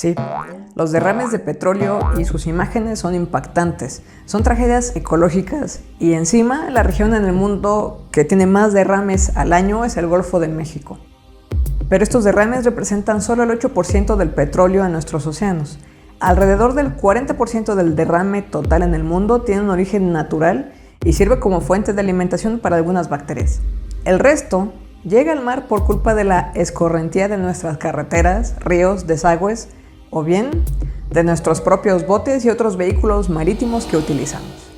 Sí, los derrames de petróleo y sus imágenes son impactantes. Son tragedias ecológicas y encima la región en el mundo que tiene más derrames al año es el Golfo de México. Pero estos derrames representan solo el 8% del petróleo en nuestros océanos. Alrededor del 40% del derrame total en el mundo tiene un origen natural y sirve como fuente de alimentación para algunas bacterias. El resto llega al mar por culpa de la escorrentía de nuestras carreteras, ríos, desagües o bien de nuestros propios botes y otros vehículos marítimos que utilizamos.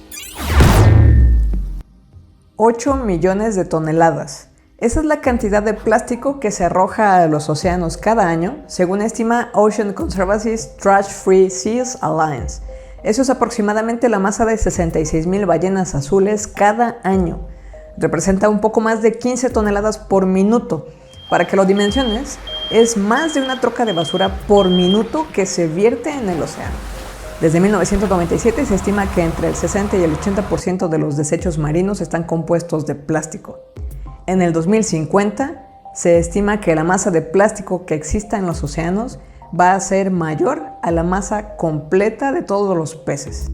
8 millones de toneladas. Esa es la cantidad de plástico que se arroja a los océanos cada año, según estima Ocean Conservancy's Trash Free Seas Alliance. Eso es aproximadamente la masa de 66,000 ballenas azules cada año. Representa un poco más de 15 toneladas por minuto. Para que lo dimensiones, es más de una troca de basura por minuto que se vierte en el océano. Desde 1997 se estima que entre el 60 y el 80% de los desechos marinos están compuestos de plástico. En el 2050 se estima que la masa de plástico que exista en los océanos va a ser mayor a la masa completa de todos los peces.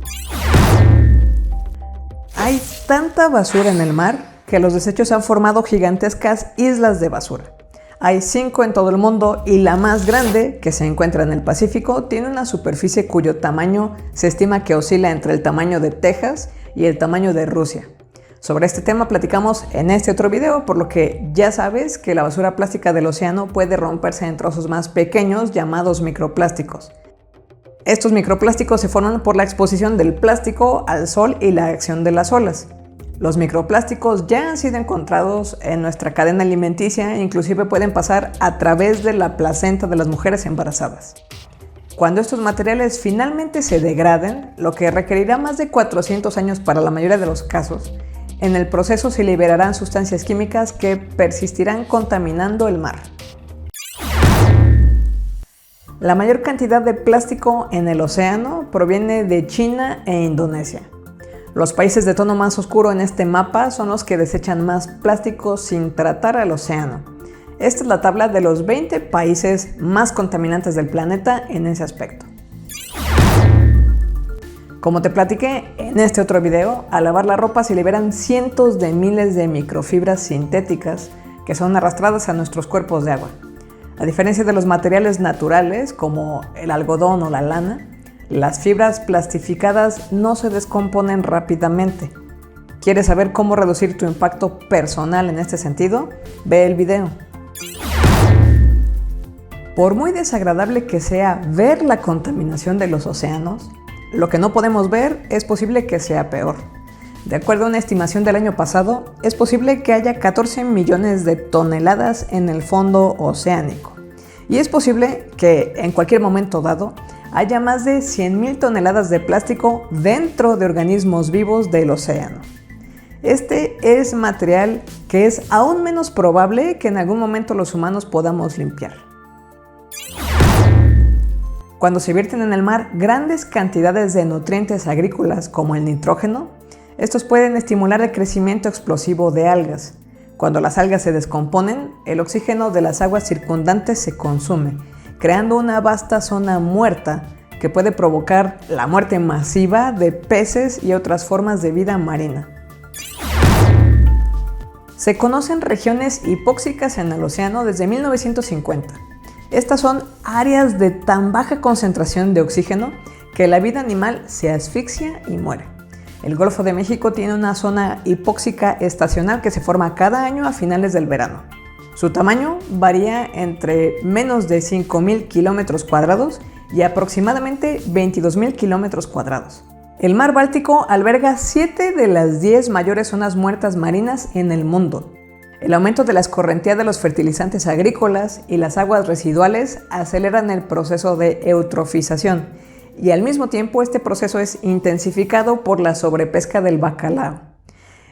Hay tanta basura en el mar que los desechos han formado gigantescas islas de basura. Hay 5 en todo el mundo y la más grande, que se encuentra en el Pacífico, tiene una superficie cuyo tamaño se estima que oscila entre el tamaño de Texas y el tamaño de Rusia. Sobre este tema platicamos en este otro video, por lo que ya sabes que la basura plástica del océano puede romperse en trozos más pequeños llamados microplásticos. Estos microplásticos se forman por la exposición del plástico al sol y la acción de las olas. Los microplásticos ya han sido encontrados en nuestra cadena alimenticia e inclusive pueden pasar a través de la placenta de las mujeres embarazadas. Cuando estos materiales finalmente se degraden, lo que requerirá más de 400 años para la mayoría de los casos, en el proceso se liberarán sustancias químicas que persistirán contaminando el mar. La mayor cantidad de plástico en el océano proviene de China e Indonesia. Los países de tono más oscuro en este mapa son los que desechan más plástico sin tratar al océano. Esta es la tabla de los 20 países más contaminantes del planeta en ese aspecto. Como te platiqué en este otro video, al lavar la ropa se liberan cientos de miles de microfibras sintéticas que son arrastradas a nuestros cuerpos de agua. A diferencia de los materiales naturales como el algodón o la lana, las fibras plastificadas no se descomponen rápidamente. ¿Quieres saber cómo reducir tu impacto personal en este sentido? Ve el video. Por muy desagradable que sea ver la contaminación de los océanos, lo que no podemos ver es posible que sea peor. De acuerdo a una estimación del año pasado, es posible que haya 14 millones de toneladas en el fondo oceánico. Y es posible que en cualquier momento dado haya más de 100,000 toneladas de plástico dentro de organismos vivos del océano. Este es material que es aún menos probable que en algún momento los humanos podamos limpiar. Cuando se vierten en el mar grandes cantidades de nutrientes agrícolas como el nitrógeno, estos pueden estimular el crecimiento explosivo de algas. Cuando las algas se descomponen, el oxígeno de las aguas circundantes se consume, creando una vasta zona muerta que puede provocar la muerte masiva de peces y otras formas de vida marina. Se conocen regiones hipóxicas en el océano desde 1950. Estas son áreas de tan baja concentración de oxígeno que la vida animal se asfixia y muere. El Golfo de México tiene una zona hipóxica estacional que se forma cada año a finales del verano. Su tamaño varía entre menos de 5,000 kilómetros cuadrados y aproximadamente 22,000 kilómetros cuadrados. El mar Báltico alberga 7 de las 10 mayores zonas muertas marinas en el mundo. El aumento de la escorrentía de los fertilizantes agrícolas y las aguas residuales aceleran el proceso de eutrofización y al mismo tiempo este proceso es intensificado por la sobrepesca del bacalao.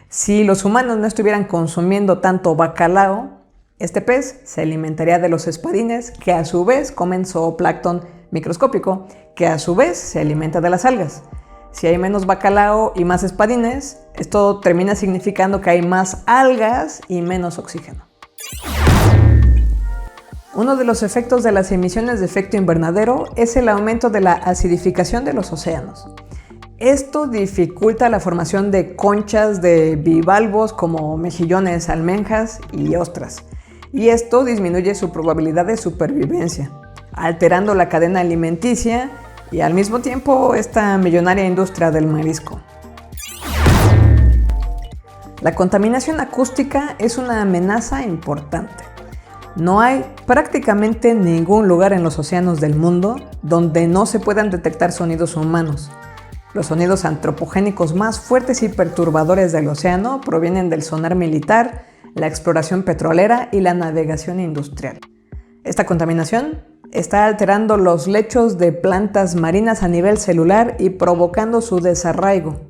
Si los humanos no estuvieran consumiendo tanto bacalao, este pez se alimentaría de los espadines que a su vez comen zooplancton microscópico que a su vez se alimenta de las algas. Si hay menos bacalao y más espadines, esto termina significando que hay más algas y menos oxígeno. Uno de los efectos de las emisiones de efecto invernadero es el aumento de la acidificación de los océanos. Esto dificulta la formación de conchas de bivalvos como mejillones, almejas y ostras. Y esto disminuye su probabilidad de supervivencia, alterando la cadena alimenticia y al mismo tiempo esta millonaria industria del marisco. La contaminación acústica es una amenaza importante. No hay prácticamente ningún lugar en los océanos del mundo donde no se puedan detectar sonidos humanos. Los sonidos antropogénicos más fuertes y perturbadores del océano provienen del sonar militar, la exploración petrolera y la navegación industrial. Esta contaminación está alterando los lechos de plantas marinas a nivel celular y provocando su desarraigo.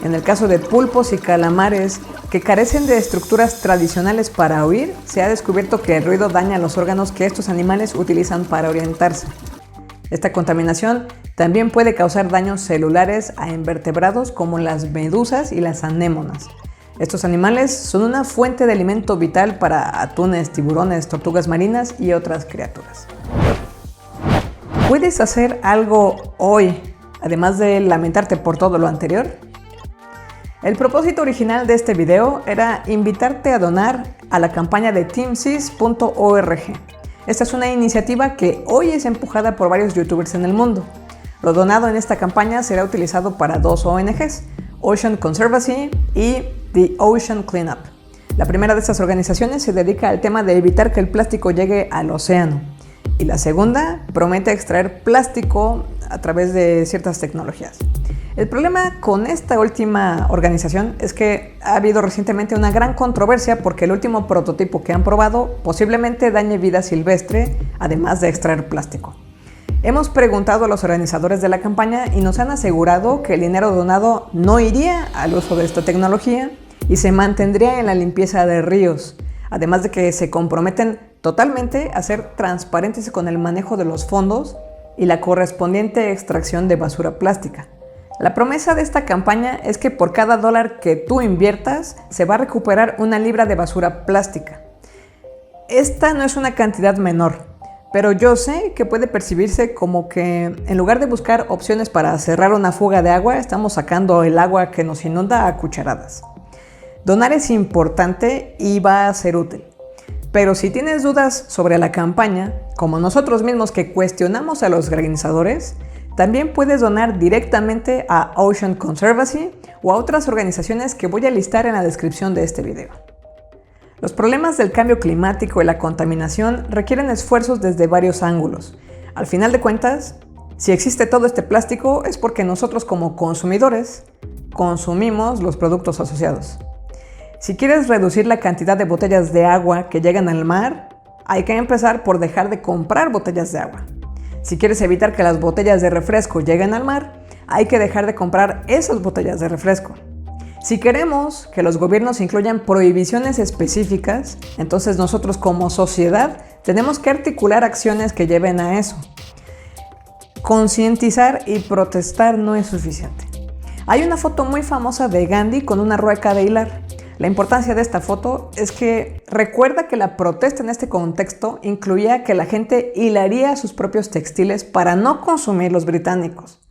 En el caso de pulpos y calamares que carecen de estructuras tradicionales para huir, se ha descubierto que el ruido daña los órganos que estos animales utilizan para orientarse. Esta contaminación también puede causar daños celulares a invertebrados como las medusas y las anémonas. Estos animales son una fuente de alimento vital para atunes, tiburones, tortugas marinas y otras criaturas. ¿Puedes hacer algo hoy, además de lamentarte por todo lo anterior? El propósito original de este video era invitarte a donar a la campaña de teamseas.org. Esta es una iniciativa que hoy es empujada por varios youtubers en el mundo. Lo donado en esta campaña será utilizado para dos ONGs, Ocean Conservancy y The Ocean Cleanup. La primera de estas organizaciones se dedica al tema de evitar que el plástico llegue al océano. Y la segunda promete extraer plástico a través de ciertas tecnologías. El problema con esta última organización es que ha habido recientemente una gran controversia porque el último prototipo que han probado posiblemente dañe vida silvestre, además de extraer plástico. Hemos preguntado a los organizadores de la campaña y nos han asegurado que el dinero donado no iría al uso de esta tecnología y se mantendría en la limpieza de ríos, además de que se comprometen totalmente a ser transparentes con el manejo de los fondos y la correspondiente extracción de basura plástica. La promesa de esta campaña es que por cada $1 que tú inviertas, se va a recuperar 1 libra de basura plástica. Esta no es una cantidad menor, pero yo sé que puede percibirse como que en lugar de buscar opciones para cerrar una fuga de agua, estamos sacando el agua que nos inunda a cucharadas. Donar es importante y va a ser útil. Pero si tienes dudas sobre la campaña, como nosotros mismos que cuestionamos a los organizadores, también puedes donar directamente a Ocean Conservancy o a otras organizaciones que voy a listar en la descripción de este video. Los problemas del cambio climático y la contaminación requieren esfuerzos desde varios ángulos. Al final de cuentas, si existe todo este plástico es porque nosotros como consumidores consumimos los productos asociados. Si quieres reducir la cantidad de botellas de agua que llegan al mar, hay que empezar por dejar de comprar botellas de agua. Si quieres evitar que las botellas de refresco lleguen al mar, hay que dejar de comprar esas botellas de refresco. Si queremos que los gobiernos incluyan prohibiciones específicas, entonces nosotros como sociedad tenemos que articular acciones que lleven a eso. Concientizar y protestar no es suficiente. Hay una foto muy famosa de Gandhi con una rueca de hilar. La importancia de esta foto es que recuerda que la protesta en este contexto incluía que la gente hilaría sus propios textiles para no consumir los británicos.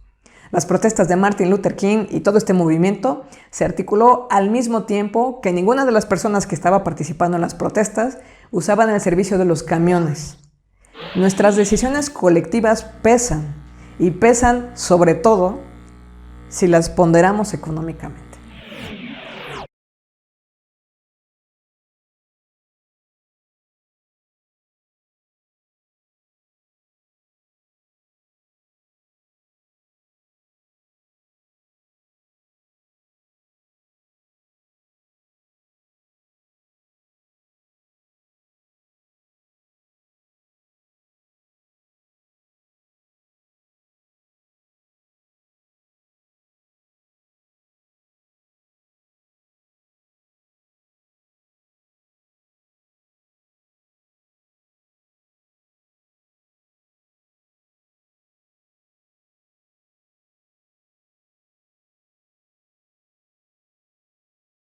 Las protestas de Martin Luther King y todo este movimiento se articuló al mismo tiempo que ninguna de las personas que estaba participando en las protestas usaban el servicio de los camiones. Nuestras decisiones colectivas pesan, y pesan sobre todo si las ponderamos económicamente.